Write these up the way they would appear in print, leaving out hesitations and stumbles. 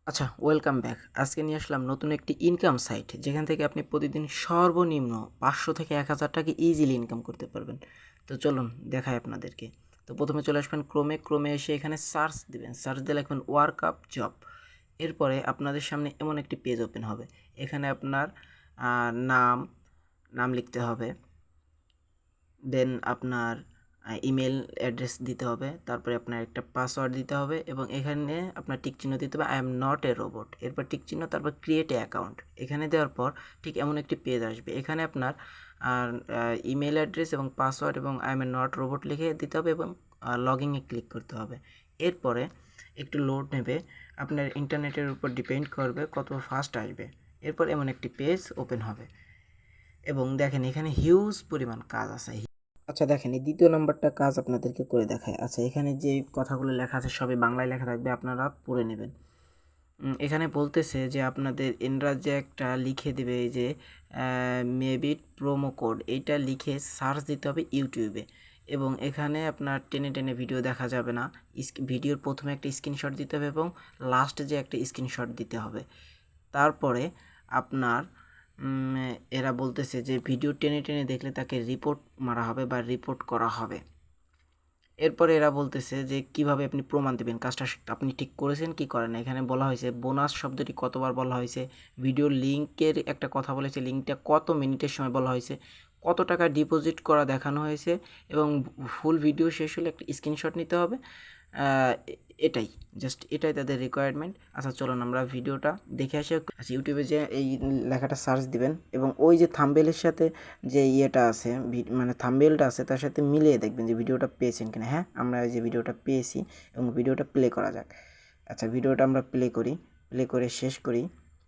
আচ্ছা, welcome back. আজকে নিয়ে আসলাম নতুন একটি ইনকাম সাইট, যেখান থেকে আপনি প্রতিদিন সর্বনিম্ন ৫০০ থেকে ১,০০০ টাকা ইজিলি ইনকাম করতে পারবেন। তো চলুন দেখাই আপনাদেরকে। তো প্রথমে চলে আসবেন ক্রোমে এসে এখানে সার্চ দিবেন। সার্চ দিয়ে লিখবেন ওয়ার্ক আপ জব। এরপরে আপনাদের সামনে এমন একটি পেজ ওপেন হবে। এখানে আপনার নাম নাম লিখতে হবে। দেন আপনার ইমেল অ্যাড্রেস দিতে হবে, তারপরে আপনার একটা পাসওয়ার্ড দিতে হবে এবং এখানে আপনার টিক চিহ্ন দিতে হবে, I am not a robot, এরপর টিক চিহ্ন, তারপর ক্রিয়েট এ অ্যাকাউন্ট। এখানে দেওয়ার পর ঠিক এমন একটি পেজ আসবে। এখানে আপনার ইমেল অ্যাড্রেস এবং পাসওয়ার্ড এবং I M A not robot লিখে দিতে হবে এবং লগইনে ক্লিক করতে হবে। এরপরে একটু লোড নেবে, আপনার ইন্টারনেটের উপর ডিপেন্ড করবে কত ফাস্ট আসবে। এরপর এমন একটি পেজ ওপেন হবে এবং দেখেন এখানে হিউজ পরিমাণ কাজ আছে। আচ্ছা দেখেন, এই দ্বিতীয় নাম্বারটা কাজ আপনাদেরকে করে দেখায়। আচ্ছা, এখানে যে কথাগুলো লেখা আছে সবই বাংলায় লেখা থাকবে, আপনারা পড়ে নেবেন। এখানে বলতেছে যে আপনাদের এনরা যে একটা লিখে দেবে, এই যে মেবিট প্রোমো কোড, এইটা লিখে সার্চ দিতে হবে ইউটিউবে। এবং এখানে আপনার টেনে টেনে ভিডিও দেখা যাবে না। ভিডিওর প্রথমে একটা স্ক্রিনশট দিতে হবে এবং লাস্টে যে একটা স্ক্রিনশট দিতে হবে। তারপরে আপনার এরা বলতেছে যে ভিডিও টেনে টেনে দেখলে তাকে রিপোর্ট মারা হবে বা রিপোর্ট করা হবে। এরপরে এরা বলতেছে যে কিভাবে আপনি প্রমাণ দেবেন কাজটা আপনি ঠিক করেছেন কি করেন। এখানে বলা হয়েছে বোনাস শব্দটি কতবার বলা হয়েছে, ভিডিওর লিঙ্কের একটা কথা বলেছে, লিঙ্কটা কত মিনিটের সময় বলা হয়েছে, কত টাকা ডিপোজিট করা দেখানো হয়েছে এবং ফুল ভিডিও শেষ হলে একটা স্ক্রিনশট নিতে হবে। এটাই এটাই তাদের রিকোয়ারমেন্ট। আচ্ছা চলুন আমরা ভিডিওটা দেখে আসি। আচ্ছা, ইউটিউবে যে এই লেখাটা সার্চ দিবেন এবং ওই যে থাম্বনেলের সাথে যে ইয়েটা আছে, মানে থাম্বনেলটা আছে, তার সাথে মিলিয়ে দেখবেন যে ভিডিওটা পেয়েছেন কিনা। হ্যাঁ, আমরা এই যে ভিডিওটা পেয়েছি এবং ভিডিওটা প্লে করা যাক। আচ্ছা, ভিডিওটা আমরা প্লে করে শেষ করি।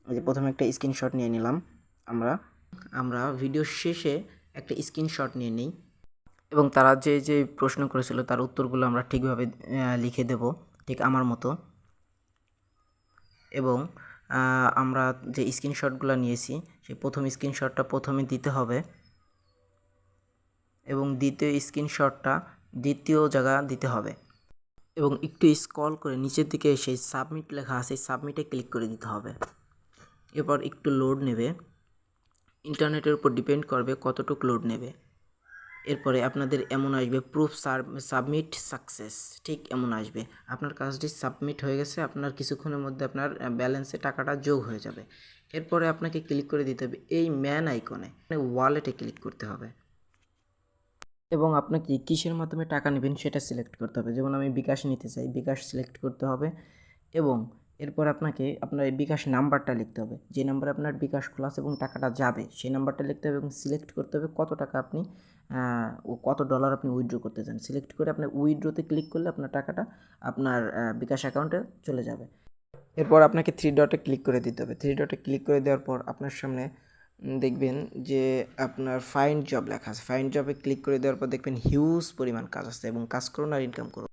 এই যে প্রথমে একটা স্ক্রিনশট নিয়ে নিলাম। আমরা ভিডিও শেষে একটা স্ক্রিনশট নিয়ে নিই এবং তারা যে প্রশ্ন করেছিল তার উত্তরগুলো আমরা ঠিকভাবে লিখে দেব, ঠিক আমার মতো। এবং আমরা যে স্ক্রিনশটগুলো নিয়েছি সেই প্রথম স্ক্রিনশটটা প্রথমে দিতে হবে এবং দ্বিতীয় স্ক্রিনশটটা দ্বিতীয় জায়গা দিতে হবে এবং একটু স্ক্রল করে নিচের দিকে সেই সাবমিট লেখা আছে, সাবমিটে ক্লিক করে দিতে হবে। এরপর একটু লোড নেবে, ইন্টারনেটের উপর ডিপেন্ড করবে কতটুকু লোড নেবে। এরপরে আপনাদের এমন আসবে প্রুফ সাবমিট সাকসেস, ঠিক এমন আসবে আপনার কাজটি সাবমিট হয়ে গেছে, আপনার কিছুক্ষণের মধ্যে আপনার ব্যালেন্সে টাকাটা যোগ হয়ে যাবে। এরপরে আপনাকে ক্লিক করে দিতে হবে এই ম্যান আইকনে, ওয়ালেটে ক্লিক করতে হবে এবং আপনাকে কিসের মাধ্যমে টাকা নেবেন সেটা সিলেক্ট করতে হবে। যেমন আমি বিকাশ নিতে চাই, বিকাশ সিলেক্ট করতে হবে এবং এরপর আপনাকে আপনার এই বিকাশ নাম্বারটা লিখতে হবে, যে নাম্বারে আপনার বিকাশ খোলা আছে এবং টাকাটা যাবে সেই নাম্বারটা লিখতে হবে এবং সিলেক্ট করতে হবে কত টাকা আপনি ও কত ডলার আপনি উইথড্র করতে চান। সিলেক্ট করে আপনি উইথড্রতে ক্লিক করলে আপনার টাকাটা আপনার বিকাশ অ্যাকাউন্টে চলে যাবে। এরপর আপনাকে থ্রি ডটে ক্লিক করে দিতে হবে। থ্রি ডটে ক্লিক করে দেওয়ার পর আপনার সামনে দেখবেন যে আপনার ফাইন্ড জব লেখা আছে। ফাইন্ড জবে ক্লিক করে দেওয়ার পর দেখবেন হিউজ পরিমাণ কাজ আছে এবং কাজ করুন আর ইনকাম করুন।